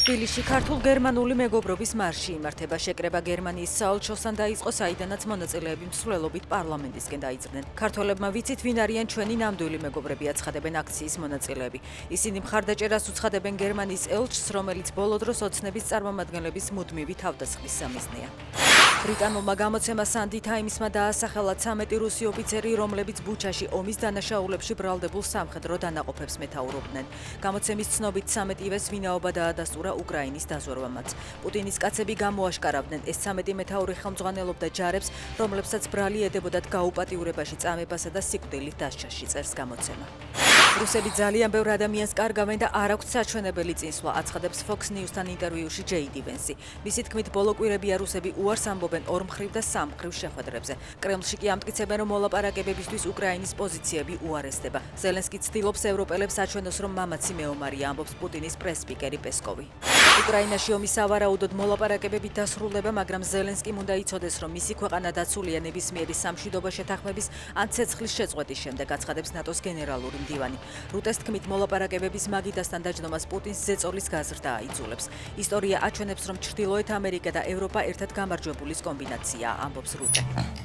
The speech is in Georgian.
თბილისში ქართულ-გერმანული მეგობრობის მარში იმართება. შეკრება გერმანიის საელჩოსთან დაიწყო, საიდანაც მონაწილეები მსვლელობით პარლამენტისკენ დაიძრნენ. ქართველებმა ვიცით, ვინ არიან ჩვენი ნამდვილი მეგობრები, აცხადებენ აქციის მონაწილეები. ისინი მხარდაჭერას უცხადებენ გერმანიის ელჩს, რომელიც ბოლო დროს ოცნების წარმომადგენლების მუდმივი თავდასხმის სამიზნეა. ბრიტანულმა გამოცემა Sunday Times-მა დაასახელა 13 რუსი ოფიცერი, რომლებიც ბუჩაში ომის დანაშაულებში ბრალდებულ სამხედრო დანაყოფებს მეთაურობდნენ. გამოცემის ცნობით 13 ივეს ვინაობა დაადასტურა უკრაინის დაზვერვამაც. პუტინის კაცები გამოაშკარავდნენ, ეს 13 მეთაური ხელმძღვანელობდა ჯარებს, რომლებსაც ბრალი ედებოდათ გაუპატიურებაში წამებასა და სიკვდილით დასჯაში, წერს გამოცემა. რუსები ძალიან ბევრ ადამიანს კარგავენ და არ აქვთ საჩვენებელი წინსვლა, აცხადებს Fox News-თან ინტერვიუში JD Vance. მისი თქმით, ბოლო კვირებია რუსები უარს ამბობენ ორმხრივ და სამმხრივ შეხვედრებზე. კრემლში კი ამტკიცებენ, რომ მოლაპარაკებებისთვის უკრაინის პოზიციები უარესდება. ზელენსკი ცდილობს ევროპელებს აჩვენოს, რომ მამაცი მეომარია, ამბობს პუტინის პრეს-სპიკერი პესკოვი. უკრაინაში ომის სავარაუდოდ მოლაპარაკებებით დასრულდება, მაგრამ ზელენსკიმ უნდა იცოდეს, რომ მისი ქვეყანა დაცულია ნებისმიერი სამშვიდობო შეთანხმების ან ცეცხლის შეწყვეტის შემდეგ, აცხადებს ნატოს გენერალური მდივანი. რუტეს თქმით, მოლაპარაკებების მაგიდასთან დაჯდომას პუტინს ზეწოლის გაზრდა აიძულებს. ისტორია აჩვენებს, რომ ჩრდილოეთ ამერიკა და ევროპა ერთად გამარჯვებულის კომბინაციაა, ამბობს რუტე.